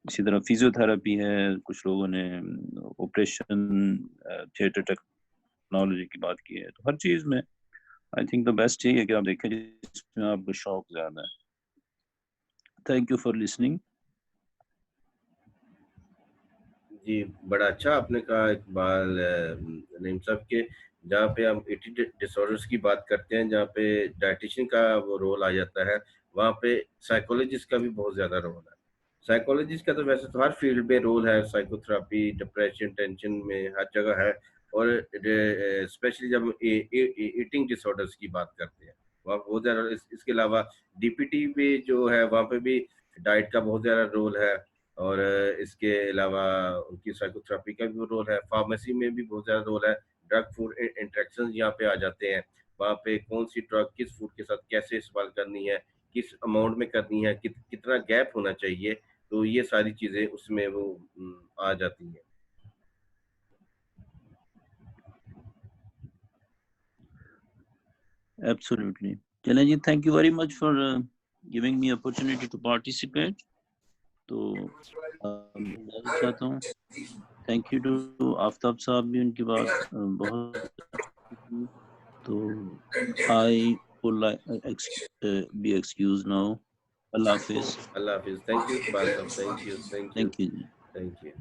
इसी तरह फिजियोथेरेपी है, कुछ लोगों ने ऑपरेशन थिएटर टेक्नोलॉजी की बात की है। तो हर चीज़ में आई थिंक द बेस्ट यही है कि आप देखें जिसमें आपको शौक ज़्यादा है। Thank you for listening. जी, बड़ा अच्छा आपने कहा इकबाल नईम साहब के, जहाँ पे हम ईटिंग डिसऑर्डर्स की बात करते हैं, जहाँ पे डायटीशियन का वो रोल आ जाता है, वहाँ पे साइकोलॉजिस्ट का भी बहुत ज़्यादा रोल है। साइकोलॉजिस्ट का तो वैसे तो हर फील्ड में रोल है, साइकोथेरेपी, डिप्रेशन, टेंशन में हर जगह है। और स्पेशली जब ईटिंग डिसऑर्डर्स की बात करते हैं, वहाँ बहुत ज़्यादा इसके अलावा डीपीटी भी जो है, वहाँ पे भी डाइट का बहुत ज़्यादा रोल है। और इसके अलावा उनकी साइकोथेरेपी का भी रोल है। फार्मेसी में भी बहुत ज़्यादा रोल है। ड्रग फूड इंटरेक्शंस यहाँ पे आ जाते हैं। वहाँ पे कौन सी ड्रग किस फूड के साथ कैसे इस्तेमाल करनी है, किस अमाउंट में करनी है, कितना गैप होना चाहिए, तो ये सारी चीज़ें उसमें वो आ जाती हैं। Absolutely. चलें जी, thank you very much for giving me opportunity to participate. तो मैं चाहता हूँ थैंक यू टू आफ्ताब साहब भी, उनकी बात बहुत अच्छी थी। तो I will be excuse now. अल्लाह हाफिज। अल्लाह हाफिज। थैंक यू इकबाल साहब, thank you, thank you, thank you जी। Thank you.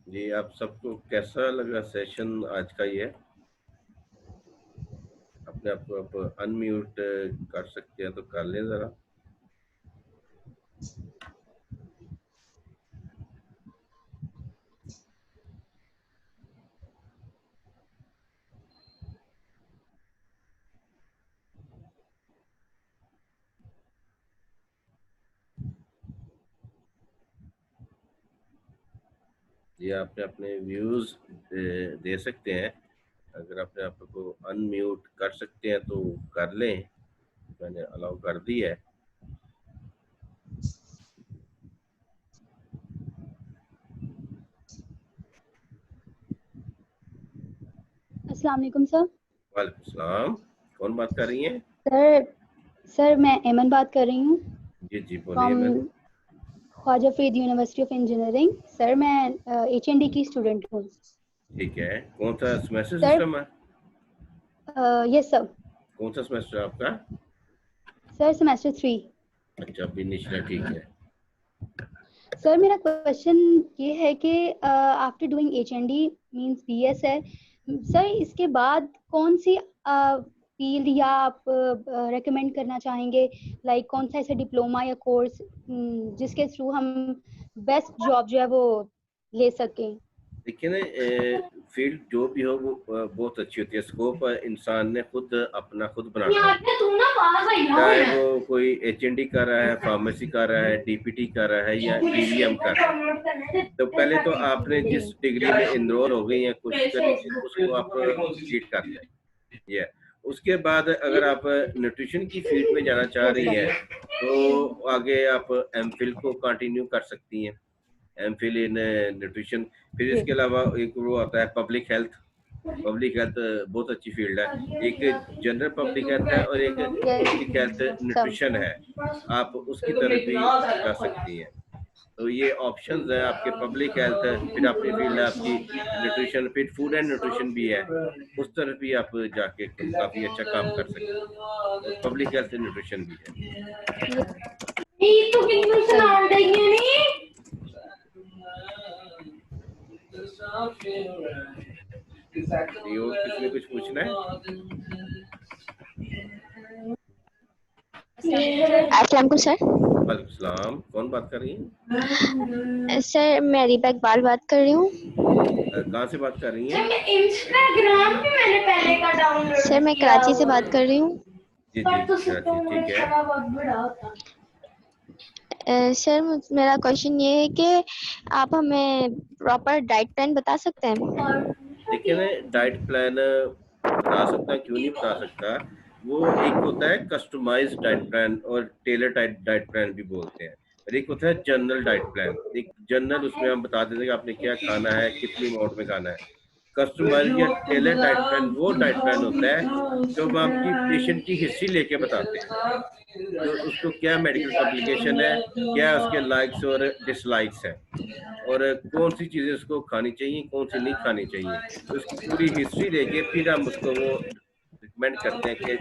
जी, आप सबको कैसा लगा सेशन आज का ये? अपने आप को आप अनम्यूट कर सकते हैं तो कर लें ज़रा। जी, आपने अपने व्यूज़ दे सकते हैं। अगर अपने आप को अनम्यूट कर सकते हैं तो कर लें, मैंने अलाउ कर दी है। अस्सलाम वालेकुम सर। वालेकुम सलाम। कौन बात कर रही हैं? सर मैं एमन बात कर रही हूँ जी जी, बोलिए from ma'am. Khwaja Farid university of engineering. Sir मैं HND की स्टूडेंट हूँ। ठीक है, कौन सा सेमेस्टर सर सिस्टम है? Yes sir. कौन सा सेमेस्टर आपका? Sir semester 3। अच्छा, अभी निचला, ठीक है। सर मेरा क्वेश्चन ये है कि after doing HND means BS है सर, इसके बाद कौन सी फील्ड या आप रेकमेंड करना चाहेंगे, लाइक कौन सा ऐसा डिप्लोमा या कोर्स जिसके थ्रू हम बेस्ट जॉब जो है वो ले सकें? देखिए ना, फील्ड जो भी हो वो बहुत अच्छी होती है। स्कोप इंसान ने खुद अपना खुद बनाना है। चाहे वो कोई HND कर रहा है, फार्मेसी कर रहा है, DPT कर रहा है या DVM कर रहा है, तो पहले तो आपने जिस डिग्री में इनरोल हो गई है, कोशिश करनी चाहिए उसको आप कंप्लीट कर लें। ये उसके बाद अगर आप न्यूट्रिशन की फील्ड में जाना चाह रही हैं, तो आगे आप MPhil को कंटिन्यू कर सकती हैं, MPhil इन न्यूट्रिशन। फिर इसके अलावा एक वो आता है पब्लिक हेल्थ। पब्लिक हेल्थ बहुत अच्छी फील्ड है। एक जनरल पब्लिक हेल्थ है और एक पब्लिक हेल्थ न्यूट्रिशन है। आप उसकी तरफ भी जा सकती हैं। तो ये ऑप्शंस है आपके। पब्लिक हेल्थ है, फिर अपनी फील्ड है आपकी न्यूट्रिशन, फिर फूड एंड न्यूट्रिशन भी है। उस तरफ भी आप जाके काफी अच्छा काम कर सकते हैं, और पब्लिक हेल्थ एंड न्यूट्रिशन भी है। जी, और किसी ने कुछ पूछना है? अस्सलाम सर। वालेकुम सलाम। कौन बात कर रही है? सर मैं रीबा इकबाल बात कर रही हूँ। कहाँ से बात कर रही हैं? इंस्टाग्राम पे मैंने पहले का डाउनलोड। सर मैं कराची से बात कर रही हूँ। जी जी, कराची, ठीक है। सर मेरा क्वेश्चन ये है कि आप हमें प्रॉपर डाइट प्लान बता सकते हैं? देखिए ना, डाइट प्लान बता सकता, क्यों नहीं बता सकता। वो एक होता है कस्टमाइज्ड डाइट प्लान और टेलर डाइट प्लान भी बोलते हैं। और एक होता है जनरल डाइट प्लान। एक जनरल, उसमें हम बता देते हैं कि आपने क्या खाना है, कितनी अमाउंट में खाना है। कस्टमर या टेलर डाइट प्लान वो डाइट प्लान होता है जो हम आपकी पेशेंट की हिस्ट्री लेके बताते हैं, तो उसको क्या मेडिकल कॉम्प्लिकेशन है, क्या उसके लाइक्स और डिसलाइक्स है, और कौन सी चीजें उसको खानी चाहिए, कौन सी नहीं खानी चाहिए। तो उसकी पूरी हिस्ट्री लेके फिर हम उसको वो रिकमेंड करते हैं कि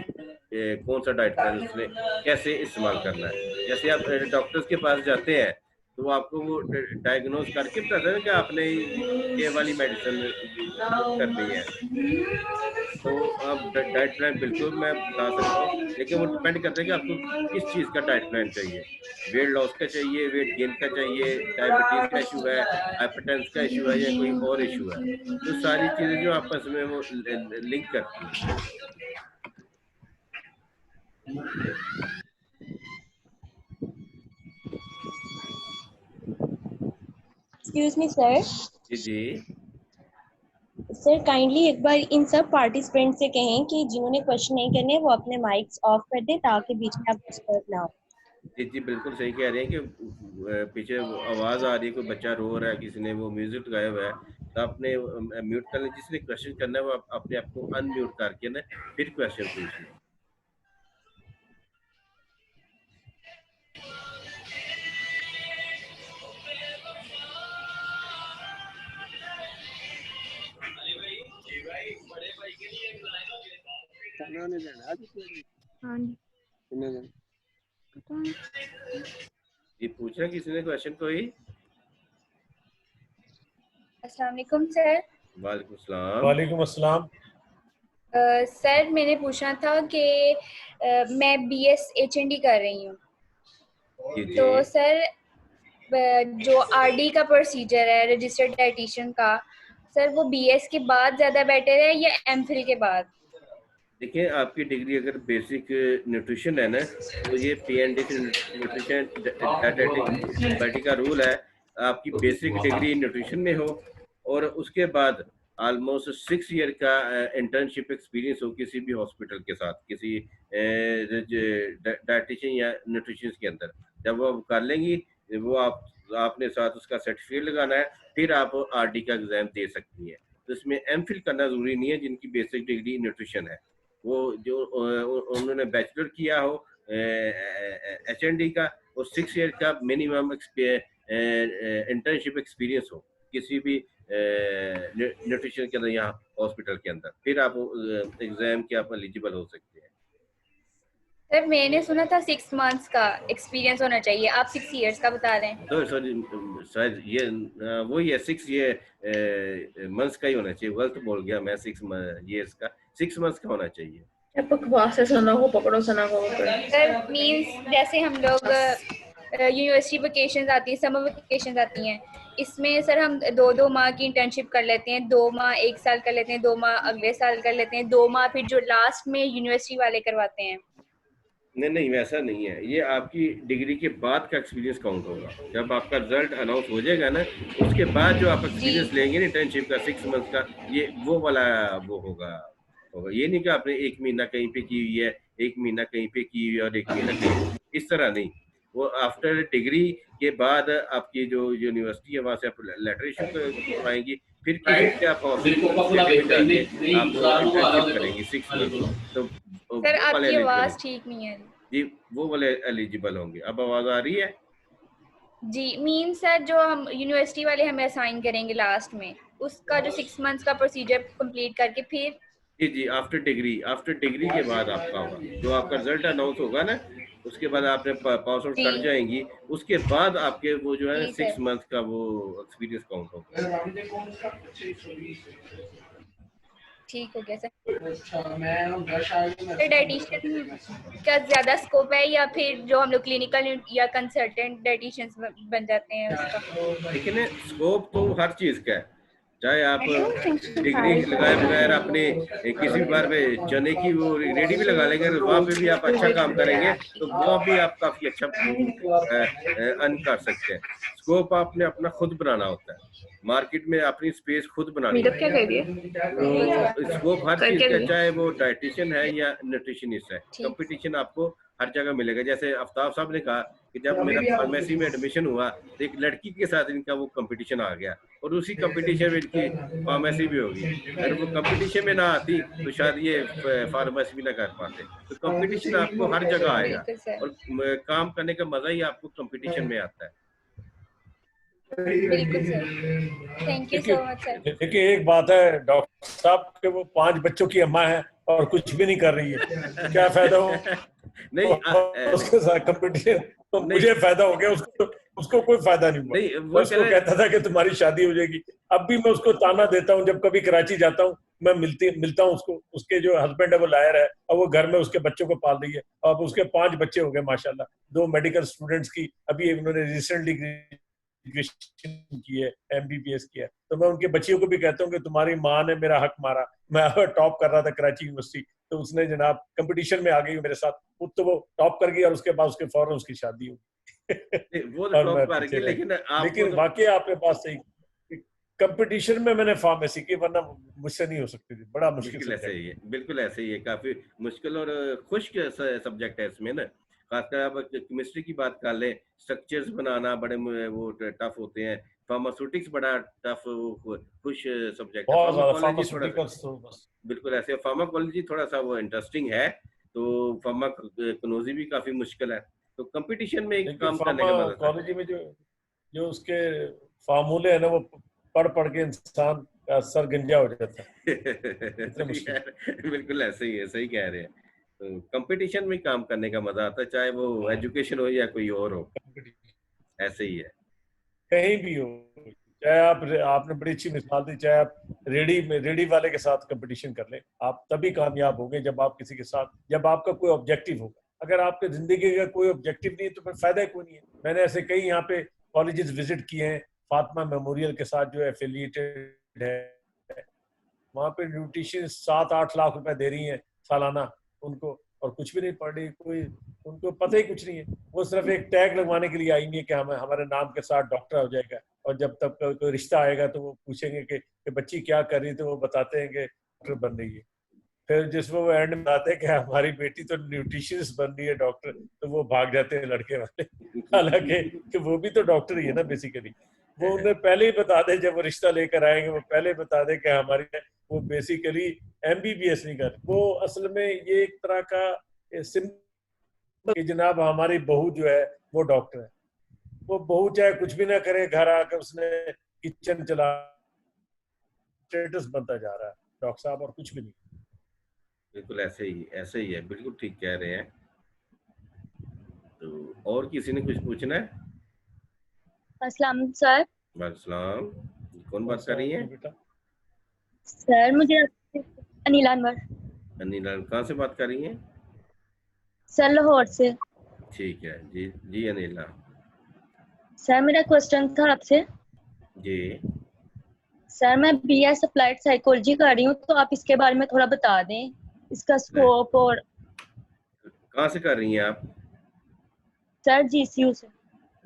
कौन सा डाइट प्लान उसने कैसे इस्तेमाल करना है। जैसे आप डॉक्टर्स के पास जाते हैं तो वो आपको वो डायग्नोज करके बताते हैं कि आपने ये वाली मेडिसिन करनी है। तो आप डाइट प्लान बिल्कुल मैं बता सकता हूँ, लेकिन वो डिपेंड करता है कि आपको किस चीज़ का डाइट प्लान चाहिए। वेट लॉस का चाहिए, वेट गेन का चाहिए, डायबिटीज का इशू है, हाइपरटेंशन का इशू है, या कोई और इशू है। तो सारी चीज़ें जो आपस में वो लिंक करती हैं। Excuse me sir. जी जी सर काइंडली एक बार इन सब पार्टिसिपेंट से कहें कि जिन्होंने क्वेश्चन नहीं करने वो अपने माइक्स ऑफ कर दें ताकि बीच में आप डिस्टर्ब ना हो। जी जी बिल्कुल सही कह रहे हैं कि पीछे आवाज़ आ रही है, कोई बच्चा रो रहा है, किसी ने वो म्यूजिक लगाया हुआ है, तो आपने म्यूट कर लें। जिसने क्वेश्चन करना है वो अपने आप को अनम्यूट करके ना फिर क्वेश्चन पूछ लें। जी पूछ रहे किसी ने क्वेश्चन कोई? अस्सलाम वालेकुम सर। वालेकुम सलाम। वालेकुम अस्सलाम। सर मैंने पूछना था कि मैं BS HND कर रही हूँ, तो सर जो RD का प्रोसीजर है रजिस्टर्ड डाइटिशियन का, सर वो BS के बाद ज़्यादा बेटर है या MPhil के बाद? देखिए आपकी डिग्री अगर बेसिक न्यूट्रिशन है ना, तो ये PND न्यूट्रिशन डाइटिंग का रूल है, आपकी बेसिक डिग्री न्यूट्रिशन में हो और उसके बाद ऑलमोस्ट 6 ईयर का इंटर्नशिप एक्सपीरियंस हो किसी भी हॉस्पिटल के साथ, किसी डाइटिशियन या न्यूट्रिशन के अंदर। जब वो कर लेंगी वो आपने साथ उसका सर्टिफिकेट लगाना है, फिर आप RD का एग्जाम दे सकती हैं। तो इसमें MPhil करना जरूरी नहीं है। जिनकी बेसिक डिग्री न्यूट्रिशन है वो जो उन्होंने बैचलर किया हो HND का और 6 ईयर का मिनिमम इंटर्नशिप एक्सपीरियंस हो किसी भी न्यूट्रिशन के अंदर यहाँ हॉस्पिटल के अंदर, फिर आप एग्जाम के आप एलिजिबल हो सकते हैं। सर मैंने सुना था 6 मंथ्स का एक्सपीरियंस होना चाहिए, आप 6 इयर्स का बता रहे हैं। सॉरी शायद ये वही है 6 मंथ्स का ही होना चाहिए, गलत बोल गया मैं। 6 ईयर्स का 6 मंथ्स का होना चाहिए। बकवास है, सना को पकड़ो, सना को पकड़ो। सर मींस जैसे हम लोग यूनिवर्सिटी वेकेशंस आती हैं, समर वेकेशंस आती हैं, इसमें सर हम 2-2 माह की इंटर्नशिप कर लेते हैं, 2 माह 1 साल कर लेते हैं, 2 माह अगले साल कर लेते हैं, 2 माह फिर जो लास्ट में यूनिवर्सिटी वाले करवाते हैं। नहीं वैसा नहीं है, ये आपकी डिग्री के बाद का एक्सपीरियंस काउंट होगा। जब आपका रिजल्ट अनाउंस हो जाएगा ना, उसके बाद जो आप एक्सपीरियंस लेंगे ना इंटर्नशिप का 6 मंथ का, ये वो वाला वो होगा। ये नहीं कि आपने 1 महीना कहीं पे की हुई है, 1 महीना कहीं पे की हुई है और 1 महीना कहीं, इस तरह नहीं। वो आफ्टर डिग्री के बाद आपकी जो यूनिवर्सिटी है वहाँ से आप लेटर इशू करवाएंगी, फिर किसी आप करेंगी 6 मंथ। तो सर आपकी आवाज ठीक नहीं है जी, वो वाले एलिजिबल होंगे। अब आवाज आ रही है? जी मीन सर जो हम यूनिवर्सिटी वाले हमें असाइन करेंगे लास्ट में, उसका जो 6 मंथ्स का प्रोसीजर कंप्लीट करके फिर जी आफ्टर डिग्री के बाद आपका होगा, जो आपका रिजल्ट अनाउंस होगा ना, उसके बाद आपने पास आउट कर जाएंगी, उसके बाद आपके वो जो है 6 मंथ का वो एक्सपीरियंस काउंट होगा। ठीक हो गया सर। डाइटिशियन का ज्यादा स्कोप है या फिर जो हम लोग क्लिनिकल या कंसल्टेंट डाइटिशियंस बन जाते हैं उसका? लेकिन स्कोप तो हर चीज का है, चाहे आप डिग्री लगाए बगैर अपने किसी भी बार में चने की वो रेडी भी लगा लेंगे, वहाँ पे भी आप अच्छा काम करेंगे तो वहाँ भी आप काफी अच्छा अर्न कर सकते हैं। स्कोप आपने अपना खुद बनाना होता है, मार्केट में अपनी स्पेस खुद बनानी है। तो स्कोप हर चीज का, चाहे वो डाइटिशियन है या न्यूट्रिशनिस्ट है, कंपटीशन आपको हर जगह मिलेगा। जैसे आफ्ताब साहब ने कहा कि जब मेरा फार्मेसी में एडमिशन हुआ तो एक लड़की के साथ इनका वो कंपटीशन आ गया और उसी कंपटीशन में इनकी फार्मेसी भी होगी। अगर वो कंपटीशन में ना आती तो शायद ये फार्मेसी भी ना कर पाते। तो कंपटीशन आपको हर जगह आएगा और काम करने का मजा ही आपको कंपटीशन में आता है। बिल्कुल sir, thank you so much sir. देखिए एक बात है डॉक्टर साहब के वो 5 बच्चों की अम्मा है और कुछ भी नहीं कर रही है, क्या फायदा हो? नहीं उसके साथ कंपटीशन तो मुझे फायदा हो गया, उसको कोई फायदा नहीं हुआ। नहीं वो उसको कहता था कि तुम्हारी शादी हो जाएगी। अब भी मैं उसको ताना देता हूँ, जब कभी कराची जाता हूँ मैं मिलता हूँ उसको, उसके जो हस्बैंड है वो लायर है और वो घर में उसके बच्चों को पाल रही है। अब उसके 5 बच्चे हो गए माशाल्लाह, 2 मेडिकल स्टूडेंट्स की अभी उन्होंने रिसेंटली ग्रेजुएशन की है, MBBS किया है। तो मैं उनके बच्चियों को भी कहता हूँ कि तुम्हारी माँ ने मेरा हक मारा। मैं टॉप कर रहा था कराची यूनिवर्सिटी, तो उसने जनाब कंपटीशन में आ गई मेरे साथ, तो वो टॉप कर गई और उसके बाद उसके फौरन उसकी शादी हुई। वो तो टॉप कर गई, लेकिन वाकई आपके पास सही कंपटीशन में मैंने फार्मेसी की, वरना मुझसे नहीं हो सकती थी। बड़ा मुश्किल ऐसे ही है, बिल्कुल ऐसे ही है, काफी मुश्किल और खुश्क सब्जेक्ट है इसमें ना। खासकर आप केमिस्ट्री की बात कर ले, स्ट्रक्चर्स बनाना बड़े वो टफ होते हैं। फार्मास्यूटिक्स बड़ा टफ खुश सब्जेक्ट है। बिल्कुल ऐसे फार्माकोलॉजी थोड़ा सा वो इंटरेस्टिंग है, तो फार्माकोलॉजी भी काफी मुश्किल है। तो कंपटीशन में एक काम करने का मजा है। कॉलेज में जो उसके फार्मूले है ना, वो पढ़ के इंसान का सर गंजा हो जाता है। बिल्कुल ऐसे ही है, सही कह रहे हैं। तो कंपटीशन में काम करने का मजा आता है, चाहे वो एजुकेशन हो या कोई और हो, ऐसे ही है कहीं भी हो। चाहे आपने बड़ी अच्छी मिसाल दी, चाहे आप रेडी वाले के साथ कंपटीशन कर लें, आप तभी कामयाब होंगे जब आप किसी के साथ, जब आपका कोई ऑब्जेक्टिव होगा। अगर आपके जिंदगी का कोई ऑब्जेक्टिव नहीं है तो फिर फायदा कोई नहीं है। मैंने ऐसे कई यहाँ पे कॉलेजेस विजिट किए हैं, फातिमा मेमोरियल के साथ जो एफिलिएटेड है, वहाँ पे न्यूट्रिशन 7-8 लाख रुपए दे रही है सालाना उनको, और कुछ भी नहीं पढ़ रही, कोई उनको पता ही कुछ नहीं है। वो सिर्फ एक टैग लगवाने के लिए आई नहीं है कि हमारे नाम के साथ डॉक्टर हो जाएगा, और जब तक कोई रिश्ता आएगा तो वो पूछेंगे कि बच्ची क्या कर रही है, तो वो बताते हैं कि डॉक्टर बन रही है। फिर जिसमें वो एंड में बताते हैं कि हमारी बेटी तो न्यूट्रिशनिस्ट बन रही है डॉक्टर, तो वो भाग जाते हैं लड़के वाले। हालांकि कि वो भी तो डॉक्टर ही है ना बेसिकली। वो उन्हें पहले ही बता दे, जब वो रिश्ता लेकर आएंगे वो पहले बता दे कि हमारी वो बेसिकली MBBS नहीं कर। वो असल में ये एक तरह का सिंपल कि जनाब हमारी बहू जो है वो डॉक्टर है। वो बहू चाहे कुछ भी ना करे, घर आकर उसने किचन चला, स्टेटस बनता जा रहा है डॉक्टर साहब, और कुछ भी नहीं। बिल्कुल ऐसे ही है, बिल्कुल ठीक कह रहे हैं। तो और किसी ने कुछ पूछना है? अस्सलाम सर। वालेकुम, कौन बात कर रही है? सर मुझे अनिला अनवर। अनिला, कहाँ से बात कर रही हैं? सर लाहौर से। ठीक है जी, जी अनिला। सर मेरा क्वेश्चन था आपसे। जी सर मैं BS अप्लाइड साइकोलॉजी कर रही हूँ, तो आप इसके बारे में थोड़ा बता दें, इसका स्कोप। और कहाँ से कर रही हैं आप? सर GCU से।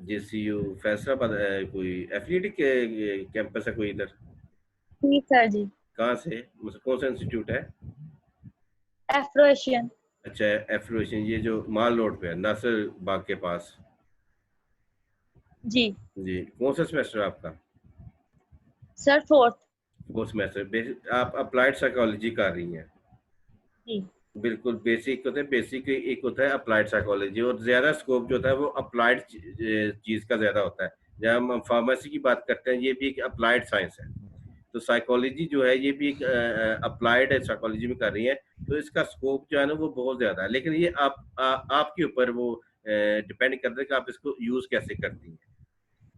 GCU फैसलाबाद, कोई एफिलिएटेड कैंपस है कोई इधर? जी सर जी। कहाँ से, मतलब कौन सा इंस्टीट्यूट है? Afro Asian. अच्छा, एफ्रो एशियन, ये जो माल रोड पे है, नासिर बाग के पास। जी जी, कौन सा सेमेस्टर है आपका? Sir fourth semester. आप अप्लाइड साइकोलॉजी कर रही हैं? जी बिल्कुल, बेसिक होता है, बेसिक एक होता है अप्लाइड साइकोलॉजी, और ज्यादा स्कोप जो होता है वो अप्लाइड चीज का ज्यादा होता है। जब हम फार्मेसी की बात करते हैं, ये भी एक अप्लाइड साइंस है। तो साइकोलॉजी जो है ये भी एक अप्लाइड साइकोलॉजी में कर रही है, तो इसका स्कोप जो है ना वो बहुत ज्यादा है। लेकिन ये आपके ऊपर वो डिपेंड करता है कि आप इसको यूज कैसे करती हैं।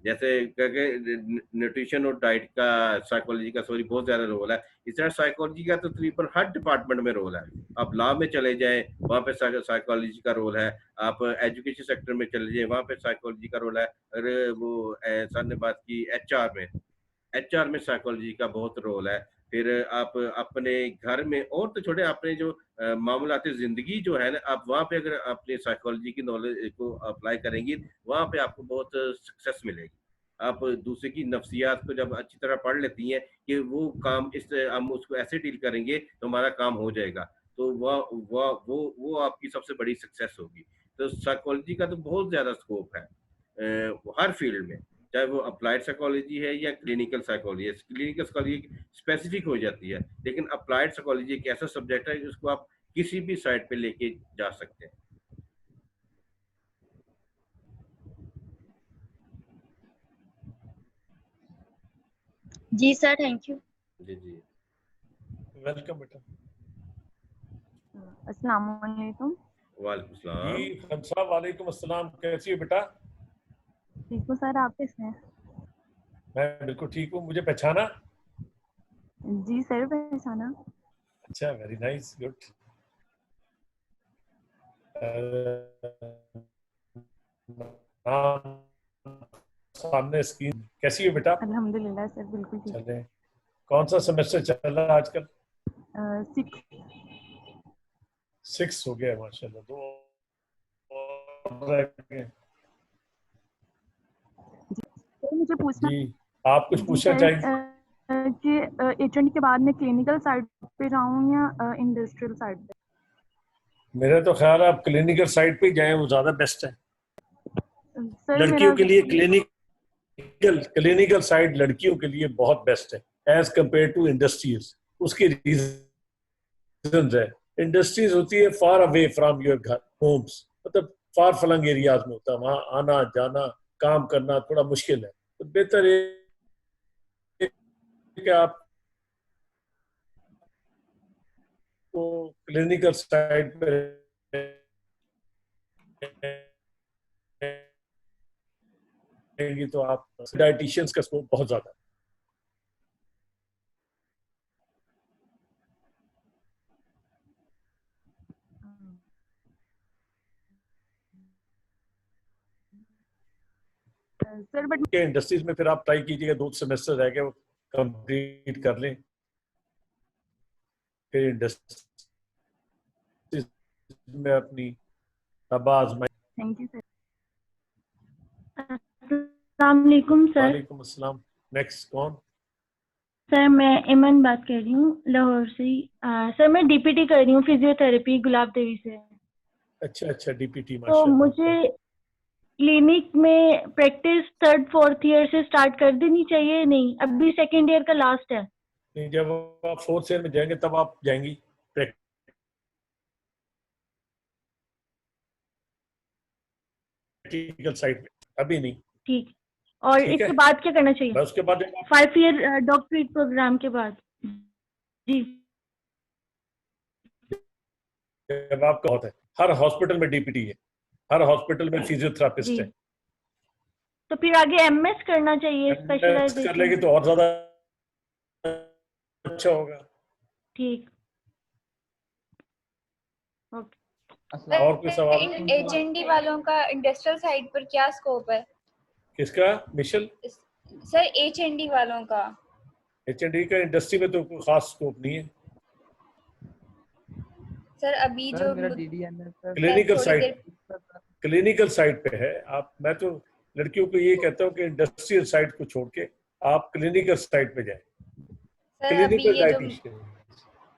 जैसे न्यूट्रिशन और डाइट का साइकोलॉजी का बहुत ज्यादा रोल है, इस तरह साइकोलॉजी का तो तकरीबन हर डिपार्टमेंट में रोल है। आप लॉ में चले जाएं, वहाँ पे साइकोलॉजी का रोल है। आप एजुकेशन सेक्टर में चले जाएं, वहाँ पे साइकोलॉजी का रोल है। अरे वो सर ने बात की HR में साइकोलॉजी का बहुत रोल है। फिर आप अपने घर में, और तो छोड़े, अपने जो मामूलाती जिंदगी जो है ना, आप वहाँ पे अगर अपने साइकोलॉजी की नॉलेज को अप्लाई करेंगी, वहाँ पे आपको बहुत सक्सेस मिलेगी। आप दूसरे की नफ्सियात को जब अच्छी तरह पढ़ लेती हैं कि वो काम हम उसको ऐसे डील करेंगे तो हमारा काम हो जाएगा, तो वो आपकी सबसे बड़ी सक्सेस होगी। तो साइकोलॉजी का तो बहुत ज़्यादा स्कोप है हर फील्ड में, चाहे वो अप्लाइड साइकोलॉजी है या क्लिनिकल साइकोलॉजी है। क्लिनिकल साइकोलॉजी स्पेसिफिक हो जाती है, लेकिन अप्लाइड साइकोलॉजी एक ऐसा सब्जेक्ट है जिसको आप किसी भी साइड पे लेके जा सकते हैं। जी सर, थैंक यू। जी जी, वेलकम बेटा। अस्सलाम वालेकुम। वालेकुम सलाम। जी खमसा, वालेकुम अस्सलाम। कैसी हो बेटा? ठीक हूँ सर, आप कैसे हैं? मैं बिल्कुल ठीक हूँ। मुझे पहचाना? जी सर, पहचाना। अच्छा, वेरी नाइस, गुड। सामने स्क्रीन। कैसी हो बेटा? अल्हम्दुलिल्लाह सर, बिल्कुल ठीक। चले। कौन सा सेमेस्टर चल रहा है आजकल? 6 हो गया माशाल्लाह। 2 रह गए। मुझे पूछना जी, आप कुछ पूछना चाहेंगे? कि एचएनडी के बाद मैं क्लिनिकल साइड पे जाऊँ या इंडस्ट्रियल साइड पे? मेरा तो ख्याल है आप क्लिनिकल साइड पे जाएं, वो ज्यादा बेस्ट है सर लड़कियों के लिए। क्लिनिकल साइड लड़कियों के लिए बहुत बेस्ट है एज कंपेयर टू इंडस्ट्रीज। उसके रीजन है, इंडस्ट्रीज होती है फार अवे फ्रॉम योर घर होम्स, मतलब फार फ्लंग एरियाज में होता है, वहां आना जाना काम करना थोड़ा मुश्किल है। तो बेहतर है कि आप तो क्लिनिकल साइड पे रहेंगी तो आप डाइटिशियंस का स्कोप बहुत ज्यादा है। सर बट के इंडस्ट्रीज में फिर आप ट्राई कीजिएगा, 2 सेमेस्टर रह गए वो कंप्लीट कर लें, फिर इंडस्ट्रीज में अपनी तबा आजमाई। Thank you sir. अस्सलाम वालेकुम सर। वालेकुम अस्सलाम। नेक्स्ट कौन? सर मैं इमन बात कर रही हूँ लाहौर से। सर मैं डीपीटी कर रही हूँ फिजियोथेरेपी गुलाब देवी से। अच्छा अच्छा, डीपीटी, तो माशाल्लाह। मुझे क्लिनिक में प्रैक्टिस 3rd 4th ईयर से स्टार्ट कर देनी चाहिए? नहीं, अभी 2nd ईयर का लास्ट है। नहीं, जब आप 4th ईयर में जाएंगे तब आप जाएंगी प्रैक्टिकल साइड में, अभी नहीं। ठीक। और ठीक इसके है, बाद क्या करना चाहिए? बस उसके बाद 5 ईयर डॉक्टरेट प्रोग्राम के बाद? जी। जब आपका होता है, हर हॉस्पिटल में डीपीटी है, हर हॉस्पिटल में फिजियोथेरापिस्ट जी। है। तो फिर आगे एमएस करना चाहिए, MS कर स्पेशलाइजेशन? लेगी तो और ज्यादा अच्छा होगा। ठीक, ओके। और कोई सवाल? एचएनडी वालों का इंडस्ट्रियल साइड पर क्या स्कोप है? किसका? मिशेल? सर एचएनडी वालों का। एचएनडी का इंडस्ट्री में तो कोई खास स्कोप नहीं है। सर अभी सर जो मेरा डीडीएमएस सर क्लिनिकल साइड पे है। आप, मैं तो लड़कियों को ये कहता हूँ कि इंडस्ट्रियल साइड को छोड़ के आप क्लिनिकल साइड पे जाएं। सर अभी क्लिनिकल ये जो डाइटिशियन।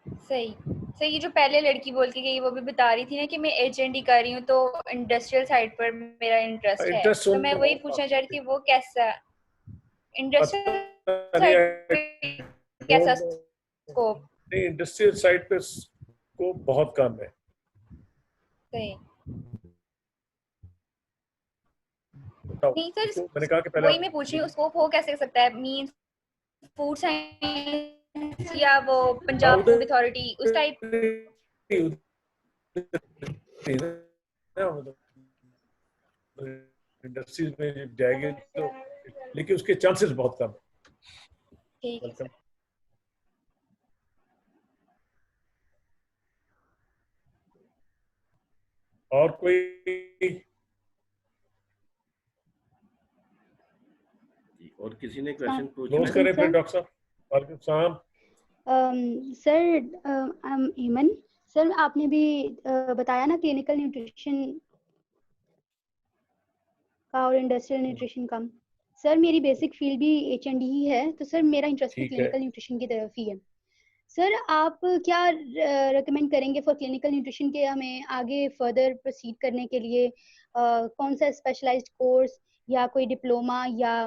सही सर, ये जो पहले लड़की बोल के गई वो भी बता रही थी ना कि मैं एचएनडी कर रही हूँ तो इंडस्ट्रियल साइड पर मेरा इंटरेस्ट है। इंटरेस्ट तो मैं वही पूछना चाह रही थी वो कैसा इंडस्ट्रियल साइड पे कैसा स्कोप? नहीं, इंडस्ट्रियल साइड पे स्कोप बहुत कम है। सही। बताओ, नहीं सर, तो मैंने कहा कि पहले वही मैं पूछ रही हूँ स्कोप हो कैसे सकता है? मींस फूड साइंस या वो पंजाब फूड अथॉरिटी उस टाइप? इंडस्ट्रीज में जब जाएंगे तो, लेकिन उसके चांसेस बहुत कम है। ठीक है सर। और कोई? और किसी ने क्वेश्चन पूछना क्लोज करें फिर डॉक्टर साहब? वालेकुम सलाम। सर ईमन सर, आपने भी बताया ना क्लिनिकल न्यूट्रिशन का और इंडस्ट्रियल न्यूट्रिशन का। सर मेरी बेसिक फील्ड भी एचएनडी ही है, तो सर मेरा इंटरेस्ट भी ठीक है। क्लिनिकल न्यूट्रिशन की तरफ ही है। सर आप क्या रेकमेंड करेंगे फॉर क्लिनिकल न्यूट्रिशन के हमें आगे फर्दर प्रोसीड करने के लिए? कौन सा स्पेशलाइज्ड कोर्स या कोई डिप्लोमा या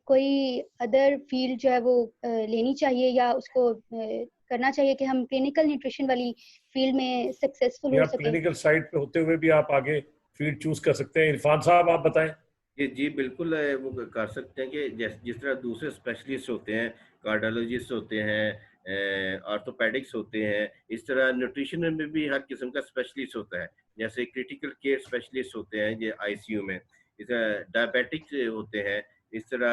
कोई अदर फील्ड जो है वो लेनी चाहिए या उसको करना चाहिए कि हम क्लिनिकल न्यूट्रिशन वाली फील्ड में सक्सेसफुल हो आप सकें? क्लिनिकल साइड पे होते हुए भी आप आगे फील्ड चूज कर सकते हैं। इरफान साहब आप बताएं। जी बिल्कुल वो कर सकते हैं कि जिस तरह दूसरे स्पेशलिस्ट होते हैं, कार्डियोलॉजिस्ट होते हैं, ऑर्थोपेडिक्स होते हैं, इस तरह न्यूट्रिशन में भी हर किस्म का स्पेशलिस्ट होता है। जैसे क्रिटिकल केयर स्पेशलिस्ट होते हैं ये आईसीयू में, इस तरह डायबिटिक्स होते हैं, इस तरह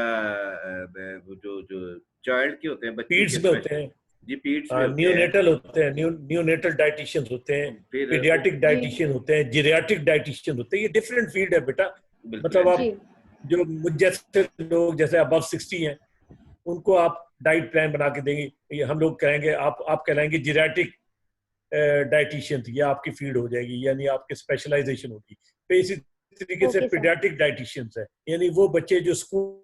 जो जो चाइल्ड के होते हैं, बच्चों के पीड्स में होते हैं, जी पीड्स में होते हैं, न्यूनेटल होते हैं, न्यूनेटल डाइटिशियंस होते हैं, फिर पीडियाट्रिक डाइटिशियन होते हैं, जीरियाट्रिक डाइटिशियन होते हैं। ये डिफरेंट फील्ड है बेटा। मतलब आप जो मुझ जैसे लोग जैसे अबव 60 हैं उनको आप डाइट प्लान बना के देंगे, ये हम लोग कहेंगे आप कहलाएंगे जीरियाट्रिक डाइटिशियन, ये आपकी फील्ड हो जाएगी, यानी आपकी स्पेशलाइजेशन होगी। फिर इसी तरीके से पीडियाट्रिक डाइटिशियंस है, यानी वो बच्चे जो स्कूल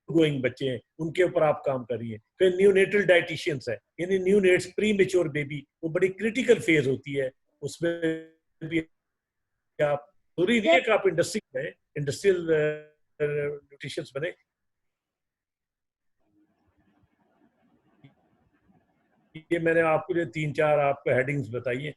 गोइंग बच्चे हैं उनके ऊपर आप काम कर रही है। फिर न्यूनेटल डाइटिशियंस है, यानी न्यूनेट्स प्री मेच्योर बेबी, वो बड़ी क्रिटिकल फेज होती है, उसमें भी आप जरूरी नहीं है कि आप इंडस्ट्री में इंडस्ट्रियल न्यूट्रिशंस बने। ये मैंने आपको लिए 3-4 आपको हेडिंग्स बताई है।